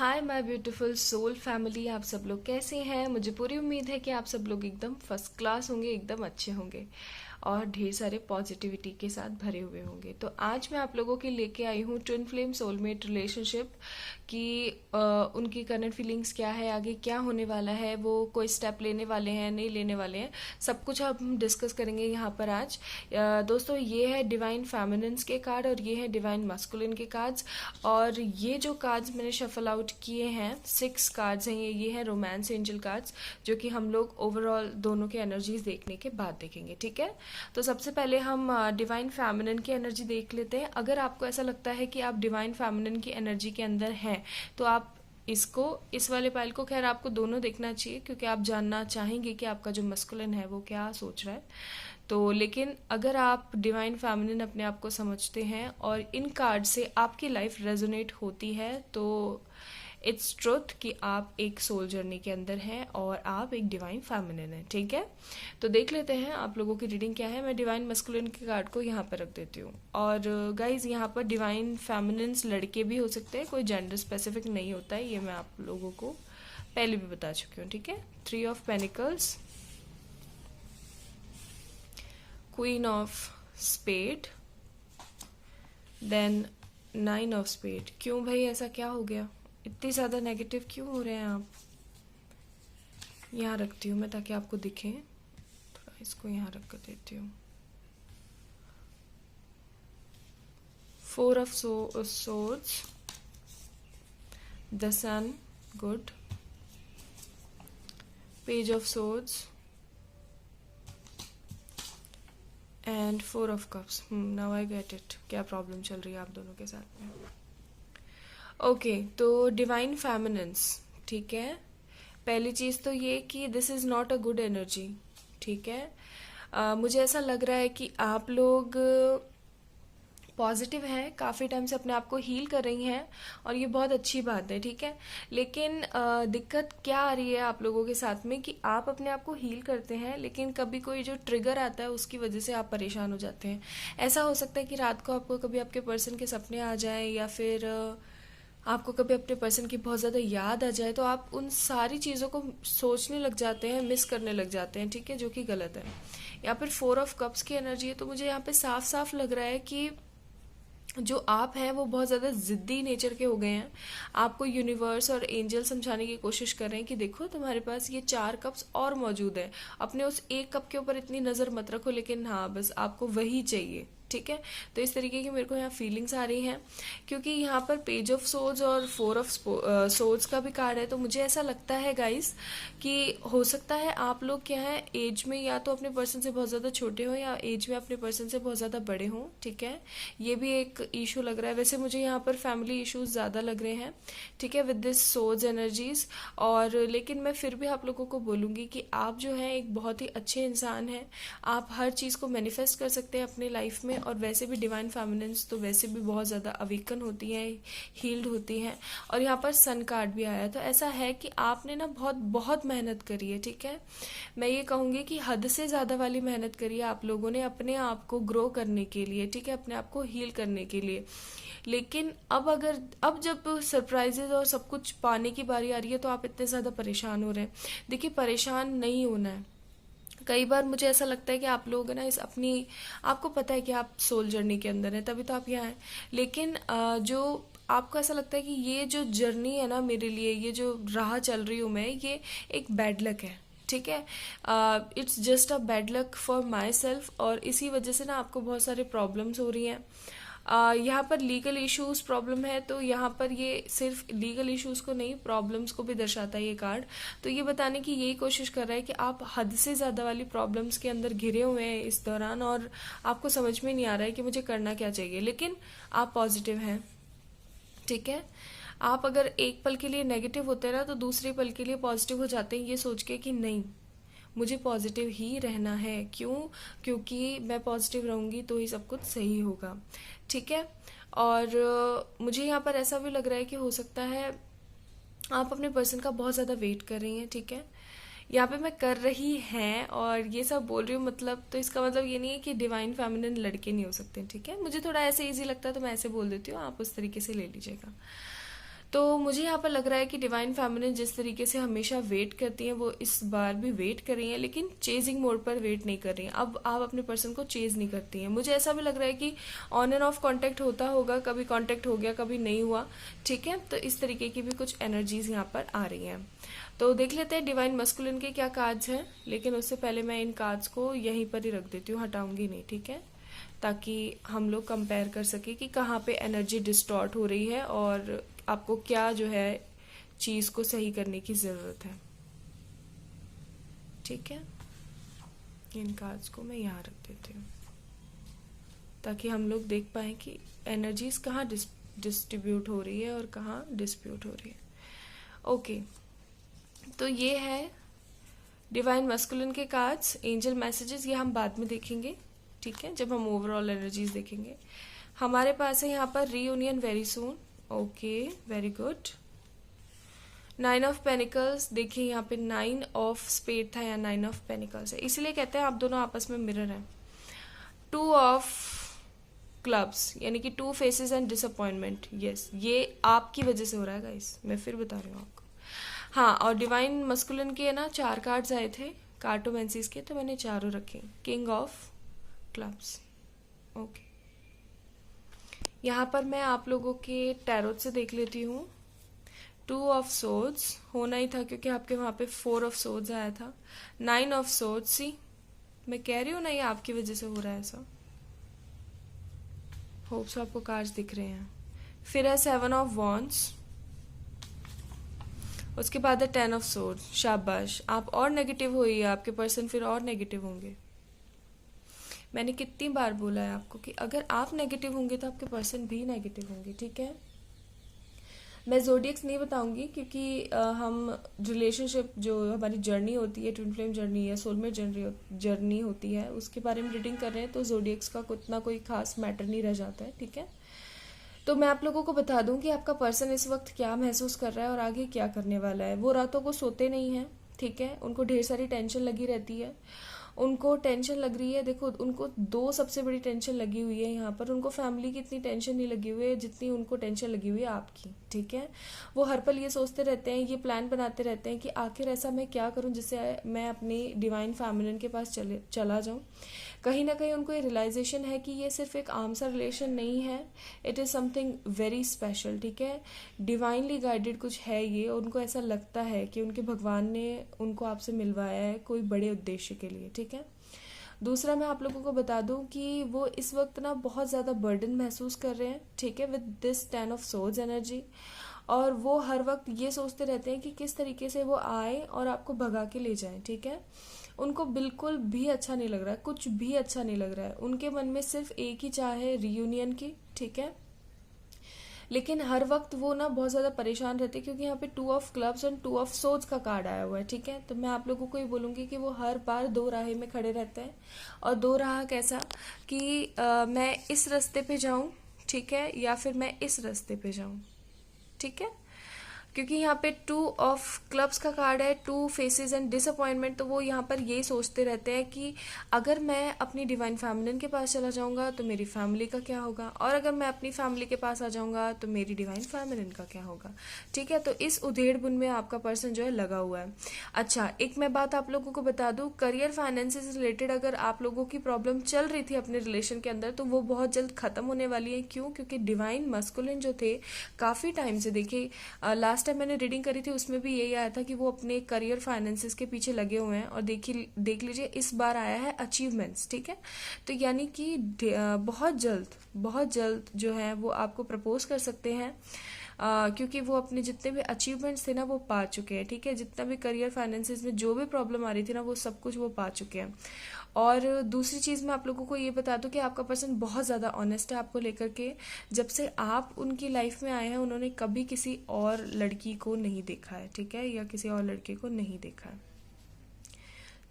Hi my beautiful soul family, आप सब लोग कैसे हैं। मुझे पूरी उम्मीद है कि आप सब लोग एकदम फर्स्ट क्लास होंगे, एकदम अच्छे होंगे और ढेर सारे पॉजिटिविटी के साथ भरे हुए होंगे। तो आज मैं आप लोगों के लेके आई हूँ ट्विन फ्लेम सोलमेट रिलेशनशिप की उनकी करंट फीलिंग्स क्या है, आगे क्या होने वाला है, वो कोई स्टेप लेने वाले हैं नहीं लेने वाले हैं, सब कुछ हम डिस्कस करेंगे यहाँ पर आज। दोस्तों, ये है डिवाइन फेमिनिन्स के कार्ड और ये है डिवाइन मस्कुलिन के कार्ड्स। और ये जो कार्ड्स मैंने शफल आउट किए हैं, 6 कार्ड्स हैं ये हैं रोमांस एंजल कार्ड्स, जो कि हम लोग ओवरऑल दोनों के एनर्जीज देखने के बाद देखेंगे। ठीक है, तो सबसे पहले हम डिवाइन फेमिनिन की एनर्जी देख लेते हैं। अगर आपको ऐसा लगता है कि आप डिवाइन फेमिनिन की एनर्जी के अंदर हैं तो आप इस वाले पाइल को, खैर आपको दोनों देखना चाहिए क्योंकि आप जानना चाहेंगे कि आपका जो मस्कुलिन है वो क्या सोच रहा है। तो लेकिन अगर आप डिवाइन फेमिनिन अपने आप को समझते हैं और इन कार्ड से आपकी लाइफ रेजोनेट होती है तो इट्स ट्रुथ कि आप एक सोल जर्नी के अंदर हैं और आप एक डिवाइन फेमिनिन हैं। ठीक है, तो देख लेते हैं आप लोगों की रीडिंग क्या है। मैं डिवाइन मस्कुलिन के कार्ड को यहाँ पर रख देती हूँ। और गाइज, यहाँ पर डिवाइन फेमिनिन्स लड़के भी हो सकते हैं, कोई जेंडर स्पेसिफिक नहीं होता है, ये मैं आप लोगों को पहले भी बता चुकी हूँ। ठीक है, 3 of pentacles, queen of spade, then 9 of spade. क्यों भाई, ऐसा क्या हो गया, इतनी ज़्यादा नेगेटिव क्यों हो रहे हैं आप। यहाँ रखती हूँ मैं ताकि आपको दिखे, थोड़ा इसको यहाँ रख कर देती हूँ। 4 of swords, the sun, good, page of swords and 4 of cups. Now I get it, क्या प्रॉब्लम चल रही है आप दोनों के साथ में। ओके, तो डिवाइन फेमिनिन्स, ठीक है, पहली चीज़ तो ये कि this is not a good energy. ठीक है, मुझे ऐसा लग रहा है कि आप लोग पॉजिटिव हैं, काफ़ी टाइम से अपने आप को हील कर रही हैं और ये बहुत अच्छी बात है। ठीक है, लेकिन दिक्कत क्या आ रही है आप लोगों के साथ में कि आप अपने आप को हील करते हैं लेकिन कभी कोई जो ट्रिगर आता है उसकी वजह से आप परेशान हो जाते हैं। ऐसा हो सकता है कि रात को आपको कभी आपके पर्सन के सपने आ जाएं या फिर आपको कभी अपने पर्सन की बहुत ज़्यादा याद आ जाए तो आप उन सारी चीज़ों को सोचने लग जाते हैं, मिस करने लग जाते हैं। ठीक है, जो कि गलत है। यहाँ पर 4 ऑफ कप्स की एनर्जी है, तो मुझे यहाँ पे साफ साफ लग रहा है कि जो आप हैं वो बहुत ज़्यादा ज़िद्दी नेचर के हो गए हैं। आपको यूनिवर्स और एंजल समझाने की कोशिश कर रहे हैं कि देखो तुम्हारे पास ये 4 कप्स और मौजूद है, अपने उस एक कप के ऊपर इतनी नज़र मत रखो, लेकिन हाँ बस आपको वही चाहिए। ठीक है, तो इस तरीके की मेरे को यहाँ फीलिंग्स आ रही हैं क्योंकि यहाँ पर पेज ऑफ सोर्ड्स और 4 ऑफ सोर्ड्स का भी कार्ड है। तो मुझे ऐसा लगता है गाइस कि हो सकता है आप लोग क्या है एज में या तो अपने पर्सन से बहुत ज़्यादा छोटे हो या एज में अपने पर्सन से बहुत ज़्यादा बड़े हों। ठीक है, ये भी एक इशू लग रहा है। वैसे मुझे यहाँ पर फैमिली इश्यूज ज़्यादा लग रहे हैं। ठीक है, विद दिस सोर्ड्स एनर्जीज। और लेकिन मैं फिर भी आप लोगों को बोलूँगी कि आप जो है एक बहुत ही अच्छे इंसान हैं, आप हर चीज़ को मैनिफेस्ट कर सकते हैं अपने लाइफ में। और वैसे भी डिवाइन फेमिनिन्स तो वैसे भी बहुत ज़्यादा अवेकन होती हैं, हील्ड होती हैं। और यहाँ पर सन कार्ड भी आया, तो ऐसा है कि आपने ना बहुत बहुत मेहनत करी है। ठीक है, मैं ये कहूँगी कि हद से ज़्यादा वाली मेहनत करी है आप लोगों ने अपने आप को ग्रो करने के लिए। ठीक है, अपने आप को हील करने के लिए। लेकिन अब जब सरप्राइजेज और सब कुछ पाने की बारी आ रही है तो आप इतने ज़्यादा परेशान हो रहे हैं। देखिए, परेशान नहीं होना है। कई बार मुझे ऐसा लगता है कि आप लोग ना आपको पता है कि आप सोल जर्नी के अंदर हैं, तभी तो आप यहाँ हैं। लेकिन जो आपको ऐसा लगता है कि ये जो जर्नी है ना मेरे लिए, ये जो राह चल रही हूँ मैं, ये एक बैड लक है। ठीक है, it's just a bad luck for my self. और इसी वजह से ना आपको बहुत सारे प्रॉब्लम्स हो रही हैं। यहाँ पर लीगल इश्यूज प्रॉब्लम है, तो यहाँ पर ये सिर्फ लीगल इश्यूज को नहीं, प्रॉब्लम्स को भी दर्शाता है ये कार्ड। तो ये बताने की यही कोशिश कर रहा है कि आप हद से ज़्यादा वाली प्रॉब्लम्स के अंदर घिरे हुए हैं इस दौरान और आपको समझ में नहीं आ रहा है कि मुझे करना क्या चाहिए। लेकिन आप पॉजिटिव हैं। ठीक है, आप अगर एक पल के लिए नेगेटिव होते हैं ना तो दूसरे पल के लिए पॉजिटिव हो जाते हैं, ये सोच के कि नहीं मुझे पॉजिटिव ही रहना है। क्यों? क्योंकि मैं पॉजिटिव रहूँगी तो ही सब कुछ सही होगा। ठीक है, और मुझे यहाँ पर ऐसा भी लग रहा है कि हो सकता है आप अपने पर्सन का बहुत ज़्यादा वेट कर रही हैं। ठीक है, यहाँ पे मैं कर रही हैं और ये सब बोल रही हूँ, मतलब तो इसका मतलब ये नहीं है कि डिवाइन फेमिनिन लड़के नहीं हो सकते। ठीक है, मुझे थोड़ा ऐसे इजी लगता है तो मैं ऐसे बोल देती हूँ, आप उस तरीके से ले लीजिएगा। तो मुझे यहाँ पर लग रहा है कि डिवाइन फेमिनिन जिस तरीके से हमेशा वेट करती हैं वो इस बार भी वेट कर रही हैं, लेकिन चेजिंग मोड पर वेट नहीं कर रही हैं। अब आप अपने पर्सन को चेज नहीं करती हैं। मुझे ऐसा भी लग रहा है कि ऑन एंड ऑफ कांटेक्ट होता होगा, कभी कांटेक्ट हो गया कभी नहीं हुआ, ठीक है। तो इस तरीके की भी कुछ एनर्जीज यहाँ पर आ रही हैं। तो देख लेते हैं डिवाइन मस्कुलिन के क्या कार्ड्स हैं, लेकिन उससे पहले मैं इन कार्ड्स को यहीं पर ही रख देती हूँ, हटाऊंगी नहीं, ठीक है, ताकि हम लोग कंपेयर कर सके कि कहाँ पे एनर्जी डिस्टॉर्ट हो रही है और आपको क्या जो है चीज को सही करने की जरूरत है, ठीक है। इन कार्ड्स को मैं यहाँ रख देती हूँ ताकि हम लोग देख पाए कि एनर्जीज कहाँ डिस्ट्रीब्यूट हो रही है और कहाँ डिस्प्यूट हो रही है। ओके, तो ये है डिवाइन मस्कुलिन के कार्ड्स। एंजल मैसेजेस ये हम बाद में देखेंगे, ठीक है, जब हम ओवरऑल एनर्जीज देखेंगे। हमारे पास है यहाँ पर reunion very soon. Okay, very good. 9 of pentacles, देखिए यहाँ पे 9 ऑफ स्पेड था या 9 ऑफ पेनिकल्स है, इसलिए कहते हैं आप दोनों आपस में मिरर हैं। 2 ऑफ क्लब्स, यानी कि 2 फेसेस एंड डिसअपॉइंटमेंट। यस, ये आपकी वजह से हो रहा है गाइस, मैं फिर बता रही हूँ आपको। हाँ, और डिवाइन मस्कुलिन के ना 4 कार्ड्स आए थे कार्टोमेंसीज के, तो मैंने चारों रखे। King of clubs. ओके, यहाँ पर मैं आप लोगों के टैरोट से देख लेती हूँ। 2 ऑफ सोर्ड्स होना ही था क्योंकि आपके वहां पे 4 ऑफ सोर्ड्स आया था। 9 ऑफ सोर्ड्स, सी मैं कह रही हूँ ना ये आपकी वजह से हो रहा है ऐसा। होप्स आपको कार्ड्स दिख रहे हैं। फिर है 7 ऑफ वॉन्ड्स, उसके बाद है 10 ऑफ सोर्ड्स। शाबाश, आप और नेगेटिव हुई है, आपके पर्सन फिर और नेगेटिव होंगे। मैंने कितनी बार बोला है आपको कि अगर आप नेगेटिव होंगे तो आपके पर्सन भी नेगेटिव होंगे, ठीक है। मैं जोडियक्स नहीं बताऊंगी क्योंकि हम रिलेशनशिप जो हमारी जर्नी होती है, ट्विन फ्लेम जर्नी या सोलमेट जर्नी होती है, उसके बारे में रीडिंग कर रहे हैं, तो जोडियक्स का उतना कोई खास मैटर नहीं रह जाता है, ठीक है। तो मैं आप लोगों को बता दूं कि आपका पर्सन इस वक्त क्या महसूस कर रहा है और आगे क्या करने वाला है। वो रातों को सोते नहीं है, ठीक है, उनको ढेर सारी टेंशन लगी रहती है। उनको टेंशन लग रही है, देखो उनको 2 सबसे बड़ी टेंशन लगी हुई है यहाँ पर। उनको फैमिली की इतनी टेंशन नहीं लगी हुई है जितनी उनको टेंशन लगी हुई है आपकी, ठीक है। वो हर पल ये सोचते रहते हैं, ये प्लान बनाते रहते हैं कि आखिर ऐसा मैं क्या करूं जिससे मैं अपनी डिवाइन फेमिनिन के पास चला जाऊं। कहीं ना कहीं उनको ये रियलाइजेशन है कि ये सिर्फ एक आम सा रिलेशन नहीं है, it is something very special, ठीक है। डिवाइनली गाइडेड कुछ है ये। उनको ऐसा लगता है कि उनके भगवान ने उनको आपसे मिलवाया है कोई बड़े उद्देश्य के लिए, ठीक है। दूसरा मैं आप लोगों को बता दूं कि वो इस वक्त ना बहुत ज़्यादा बर्डन महसूस कर रहे हैं, ठीक है, with this 10 of swords energy. और वो हर वक्त ये सोचते रहते हैं कि किस तरीके से वो आए और आपको भगा के ले जाएं, ठीक है। उनको बिल्कुल भी अच्छा नहीं लग रहा है, कुछ भी अच्छा नहीं लग रहा है। उनके मन में सिर्फ एक ही चाह है, रीयूनियन की, ठीक है। लेकिन हर वक्त वो ना बहुत ज़्यादा परेशान रहते हैं क्योंकि यहाँ पे 2 of clubs and 2 of swords का कार्ड आया हुआ है, ठीक है। तो मैं आप लोगों को ये बोलूँगी कि वो हर बार 2 राह में खड़े रहते हैं। और 2 राह कैसा कि मैं इस रास्ते पे जाऊँ, ठीक है, या फिर मैं इस रास्ते पे जाऊँ, ठीक है। क्योंकि यहाँ पे 2 ऑफ क्लब्स का कार्ड है, 2 फेसेस एंड डिसअपॉइंटमेंट। तो वो यहाँ पर यही सोचते रहते हैं कि अगर मैं अपनी डिवाइन फैमिलिन के पास चला जाऊंगा तो मेरी फैमिली का क्या होगा, और अगर मैं अपनी फैमिली के पास आ जाऊंगा तो मेरी डिवाइन फैमिलिन का क्या होगा, ठीक है। तो इस उधेड़ बुन में आपका पर्सन जो है लगा हुआ है। अच्छा, एक मैं बात आप लोगों को बता दूं, करियर फाइनेंसेस रिलेटेड अगर आप लोगों की प्रॉब्लम चल रही थी अपने रिलेशन के अंदर तो वो बहुत जल्द खत्म होने वाली है। क्यों? क्योंकि डिवाइन मस्कुलिन जो थे काफी टाइम से, देखिए लास्ट टाइम मैंने रीडिंग करी थी उसमें भी यही आया था कि वो अपने करियर फाइनेंसेस के पीछे लगे हुए हैं। और देख लीजिए इस बार आया है अचीवमेंट्स, ठीक है। तो यानी कि बहुत जल्द जो है वो आपको प्रपोज कर सकते हैं, क्योंकि वो अपने जितने भी अचीवमेंट्स थे ना वो पा चुके हैं, ठीक है। जितना भी करियर फाइनेंसेस में जो भी प्रॉब्लम आ रही थी ना वो सब कुछ वो पा चुके हैं। और दूसरी चीज़ मैं आप लोगों को ये बता दूं कि आपका पर्सन बहुत ज़्यादा ऑनेस्ट है आपको लेकर के। जब से आप उनकी लाइफ में आए हैं उन्होंने कभी किसी और लड़की को नहीं देखा है, ठीक है, या किसी और लड़के को नहीं देखा है।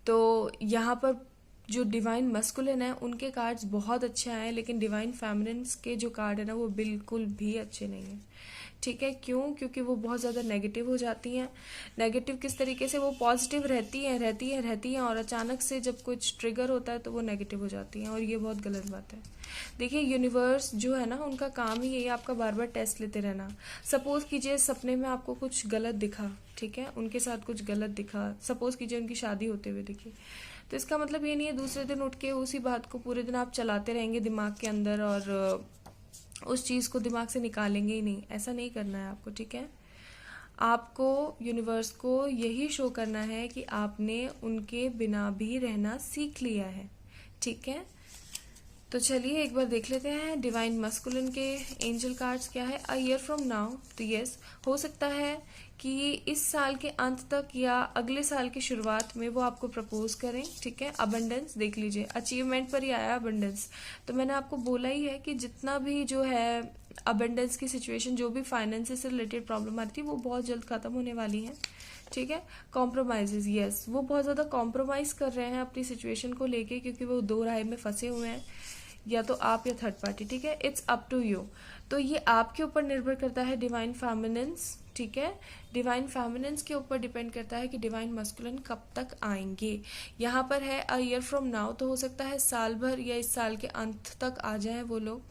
तो यहाँ पर जो डिवाइन मस्कुलिन है उनके कार्ड्स बहुत अच्छे आए हैं, लेकिन डिवाइन फेमिनिन्स के जो कार्ड है ना वो बिल्कुल भी अच्छे नहीं हैं। ठीक है, क्यों? क्योंकि वो बहुत ज़्यादा नेगेटिव हो जाती हैं। नेगेटिव किस तरीके से? वो पॉजिटिव रहती हैं और अचानक से जब कुछ ट्रिगर होता है तो वो नेगेटिव हो जाती हैं, और ये बहुत गलत बात है। देखिए, यूनिवर्स जो है ना उनका काम ही यही है आपका बार बार टेस्ट लेते रहना। सपोज कीजिए सपने में आपको कुछ गलत दिखा, ठीक है, उनके साथ कुछ गलत दिखा, सपोज कीजिए उनकी शादी होते हुए दिखी, तो इसका मतलब ये नहीं है दूसरे दिन उठ के उसी बात को पूरे दिन आप चलाते रहेंगे दिमाग के अंदर और उस चीज़ को दिमाग से निकालेंगे ही नहीं। ऐसा नहीं करना है आपको, ठीक है। आपको यूनिवर्स को यही शो करना है कि आपने उनके बिना भी रहना सीख लिया है, ठीक है। तो चलिए एक बार देख लेते हैं डिवाइन मस्कुलिन के एंजल कार्ड्स क्या है। अ ईयर फ्रॉम नाउ, तो यस, हो सकता है कि इस साल के अंत तक या अगले साल की शुरुआत में वो आपको प्रपोज करें, ठीक है। अबंडेंस देख लीजिए, अचीवमेंट पर ही आया अबंडेंस। तो मैंने आपको बोला ही है कि जितना भी जो है अबंडेंस की सिचुएशन, जो भी फाइनेंस से रिलेटेड प्रॉब्लम आ रही थी वो बहुत जल्द खत्म होने वाली है, ठीक है। कॉम्प्रोमाइजेज, यस, वो बहुत ज़्यादा कॉम्प्रोमाइज़ कर रहे हैं अपनी सिचुएशन को लेके, क्योंकि वो दो राय में फंसे हुए हैं, या तो आप या थर्ड पार्टी, ठीक है। इट्स अप टू यू, तो ये आपके ऊपर निर्भर करता है डिवाइन फेमिनिन्स, ठीक है। डिवाइन फेमिनिन्स के ऊपर डिपेंड करता है कि डिवाइन मस्कुलिन कब तक आएंगे। यहाँ पर है अ ईयर फ्रॉम नाउ, तो हो सकता है साल भर या इस साल के अंत तक आ जाएं वो लोग।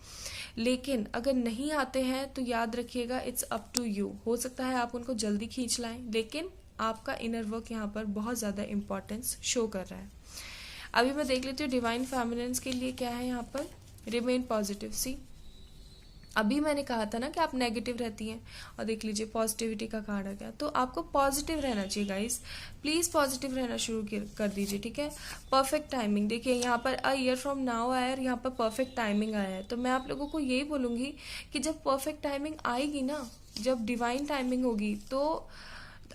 लेकिन अगर नहीं आते हैं तो याद रखिएगा इट्स अप टू यू। हो सकता है आप उनको जल्दी खींच लाएं, लेकिन आपका इनर वर्क यहाँ पर बहुत ज़्यादा इंपॉर्टेंस शो कर रहा है। अभी मैं देख लेती हूँ डिवाइन फेमिनिन्स के लिए क्या है यहाँ पर। रिमेन पॉजिटिव, सी, अभी मैंने कहा था ना कि आप नेगेटिव रहती हैं, और देख लीजिए पॉजिटिविटी का कार्ड आ गया। तो आपको पॉजिटिव रहना चाहिए गाइस, प्लीज़ पॉजिटिव रहना शुरू कर दीजिए, ठीक है। परफेक्ट टाइमिंग, देखिए यहाँ पर अ ईयर फ्रॉम नाउ आया और यहाँ पर परफेक्ट टाइमिंग आया है। तो मैं आप लोगों को यही बोलूँगी कि जब परफेक्ट टाइमिंग आएगी ना, जब डिवाइन टाइमिंग होगी, तो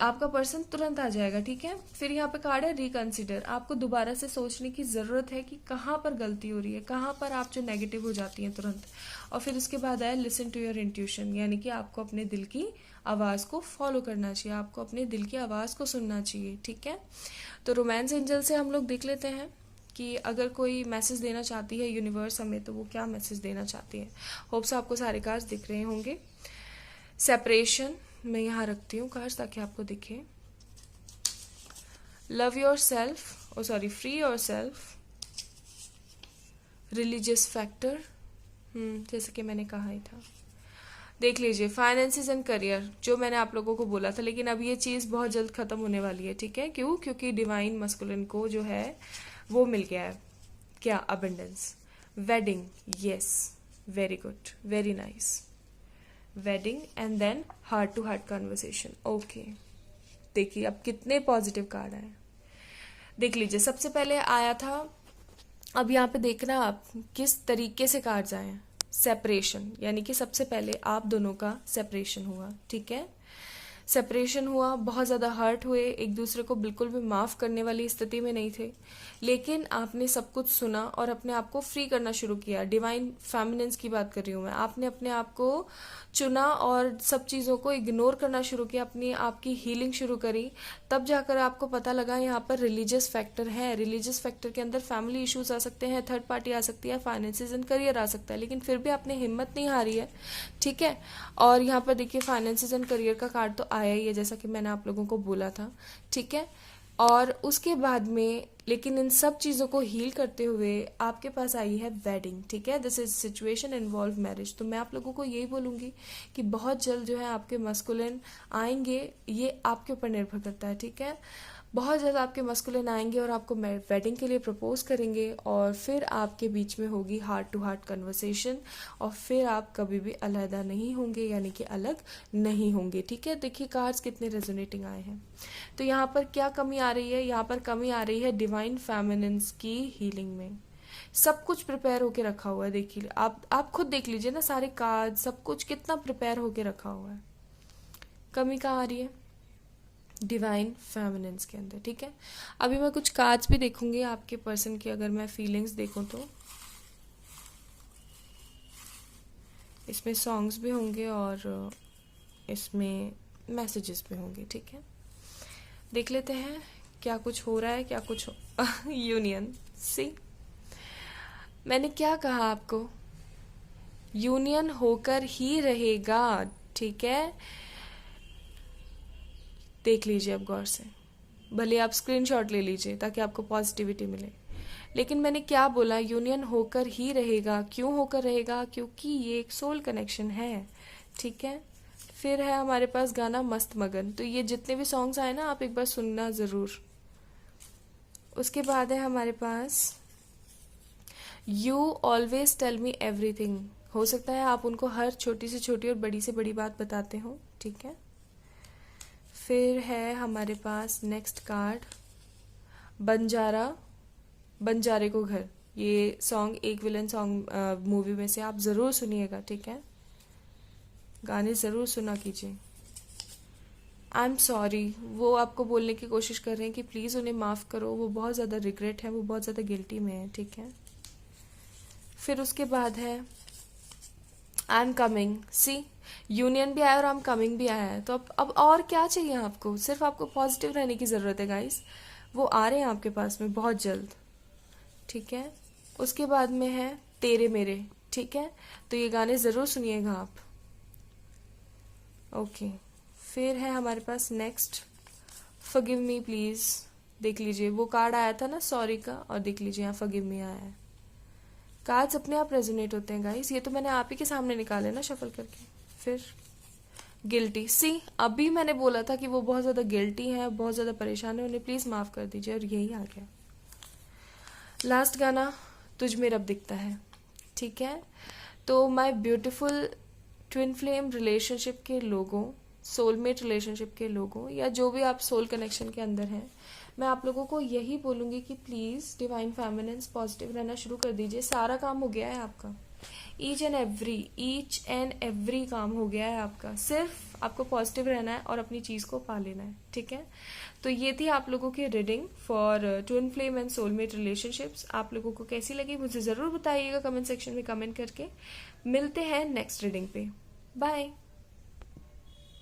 आपका पर्सन तुरंत आ जाएगा, ठीक है। फिर यहाँ पे कार्ड है रिकंसिडर, आपको दोबारा से सोचने की ज़रूरत है कि कहाँ पर गलती हो रही है, कहाँ पर आप जो नेगेटिव हो जाती हैं तुरंत। और फिर उसके बाद आया लिसन टू योर इंट्यूशन, यानी कि आपको अपने दिल की आवाज़ को फॉलो करना चाहिए, आपको अपने दिल की आवाज़ को सुनना चाहिए, ठीक है। तो रोमांस एंजल से हम लोग देख लेते हैं कि अगर कोई मैसेज देना चाहती है यूनिवर्स हमें, तो वो क्या मैसेज देना चाहती है। होप्स आपको सारे कार्ड्स दिख रहे होंगे। सेपरेशन, मैं यहाँ रखती हूँ कार्ड्स ताकि आपको दिखे। Love your self, free your self. Religious factor, जैसे कि मैंने कहा ही था। देख लीजिए फाइनेंसेस एंड करियर, जो मैंने आप लोगों को बोला था, लेकिन अब ये चीज़ बहुत जल्द खत्म होने वाली है, ठीक है। क्यों? क्योंकि डिवाइन मस्कुलिन को जो है वो मिल गया है क्या? Abundance. Wedding, yes, very good, very nice. Wedding and then heart to heart conversation, okay. देखिए अब कितने पॉजिटिव कार्ड आए, देख लीजिए। सबसे पहले आया था, अब यहाँ पे देखना आप किस तरीके से कार्ड्स आए हैं। सेपरेशन, यानी कि सबसे पहले आप दोनों का सेपरेशन हुआ, ठीक है। सेपरेशन हुआ, बहुत ज़्यादा हर्ट हुए, एक दूसरे को बिल्कुल भी माफ़ करने वाली स्थिति में नहीं थे, लेकिन आपने सब कुछ सुना और अपने आप को फ्री करना शुरू किया। डिवाइन फेमिनिन्स की बात कर रही हूँ मैं। आपने अपने आप को चुना और सब चीज़ों को इग्नोर करना शुरू किया, अपनी आपकी हीलिंग शुरू करी। तब जाकर आपको पता लगा यहाँ पर रिलीजियस फैक्टर है। रिलीजियस फैक्टर के अंदर फैमिली इश्यूज आ सकते हैं, थर्ड पार्टी आ सकती है, फाइनेंसेस एंड करियर आ सकता है, लेकिन फिर भी आपने हिम्मत नहीं हारी है, ठीक है। और यहाँ पर देखिए फाइनेंसेस एंड करियर का कार्ड तो आया ही है, जैसा कि मैंने आप लोगों को बोला था, ठीक है। और उसके बाद में लेकिन इन सब चीज़ों को हील करते हुए आपके पास आई है वेडिंग, ठीक है। This is situation involve marriage. तो मैं आप लोगों को यही बोलूँगी कि बहुत जल्द जो है आपके मस्कुलिन आएंगे, ये आपके ऊपर निर्भर करता है, ठीक है। बहुत जल्द आपके मस्कुलिन आएंगे और आपको वेडिंग के लिए प्रपोज करेंगे, और फिर आपके बीच में होगी हार्ट टू हार्ट कन्वर्सेशन, और फिर आप कभी भी अलहदा नहीं होंगे, यानी कि अलग नहीं होंगे, ठीक है। देखिए कार्ड्स कितने रेजोनेटिंग आए हैं। तो यहाँ पर क्या कमी आ रही है? यहाँ पर कमी आ रही है डिवाइन फेमिनिन्स की हीलिंग में। सब कुछ प्रिपेयर होके रखा हुआ है, देखिए आप खुद देख लीजिए ना, सारे कार्ड सब कुछ कितना प्रिपेयर होके रखा हुआ है। कमी कहाँ आ रही है? डिवाइन फेमिनिन्स के अंदर, ठीक है। अभी मैं कुछ कार्ड्स भी देखूंगी आपके पर्सन की, अगर मैं फीलिंग्स देखूं तो इसमें सॉन्ग्स भी होंगे और इसमें मैसेजेस भी होंगे, ठीक है। देख लेते हैं क्या कुछ हो रहा है, क्या कुछ यूनियन, सी, मैंने क्या कहा आपको, यूनियन होकर ही रहेगा, ठीक है। देख लीजिए अब गौर से, भले आप स्क्रीनशॉट ले लीजिए ताकि आपको पॉजिटिविटी मिले। लेकिन मैंने क्या बोला, यूनियन होकर ही रहेगा। क्यों होकर रहेगा? क्योंकि ये एक सोल कनेक्शन है, ठीक है। फिर है हमारे पास गाना मस्त मगन। तो ये जितने भी सॉन्ग्स आए ना, आप एक बार सुनना ज़रूर। उसके बाद है हमारे पास you always tell me everything. हो सकता है आप उनको हर छोटी से छोटी और बड़ी से बड़ी बात बताते हो, ठीक है। फिर है हमारे पास नेक्स्ट कार्ड बंजारा, बंजारे को घर। ये सॉन्ग एक विलन सॉन्ग मूवी में से, आप ज़रूर सुनिएगा, ठीक है। गाने ज़रूर सुना कीजिए। आई एम सॉरी, वो आपको बोलने की कोशिश कर रहे हैं कि प्लीज़ उन्हें माफ़ करो, वो बहुत ज़्यादा रिग्रेट है, वो बहुत ज़्यादा गिल्टी में है, ठीक है। फिर उसके बाद है I am coming. See, union भी आया और आई एम कमिंग भी आया है। तो अब और क्या चाहिए आपको? सिर्फ आपको पॉजिटिव रहने की ज़रूरत है गाइस। वो आ रहे हैं आपके पास में बहुत जल्द, ठीक है। उसके बाद में है तेरे मेरे, ठीक है। तो ये गाने ज़रूर सुनिएगा आप, ओके। फिर है हमारे पास नेक्स्ट फॉरगिव मी प्लीज़। देख लीजिए वो कार्ड आया था ना सॉरी का, और देख लीजिए यहाँ फॉरगिव मी आया है। कार्ड्स अपने आप रेजोनेट होते हैं गाइस, ये तो मैंने आप ही के सामने निकाले ना शफल करके। फिर गिल्टी। सी, अभी मैंने बोला था कि वो बहुत ज़्यादा गिल्टी है, बहुत ज़्यादा परेशान है, उन्हें प्लीज़ माफ़ कर दीजिए, और यही आ गया। लास्ट गाना तुझ में रब दिखता है, ठीक है। तो my beautiful twin flame relationship के लोगों, सोलमेट रिलेशनशिप के लोगों, या जो भी आप सोल कनेक्शन के अंदर हैं, मैं आप लोगों को यही बोलूँगी कि प्लीज़ डिवाइन फेमिनिन्स पॉजिटिव रहना शुरू कर दीजिए। सारा काम हो गया है आपका, ईच एंड एवरी काम हो गया है आपका। सिर्फ आपको पॉजिटिव रहना है और अपनी चीज़ को पा लेना है, ठीक है। तो ये थी आप लोगों की reading for twin flame and soulmate relationships. आप लोगों को कैसी लगी मुझे ज़रूर बताइएगा कमेंट सेक्शन में कमेंट करके। मिलते हैं नेक्स्ट रीडिंग पे, बाय।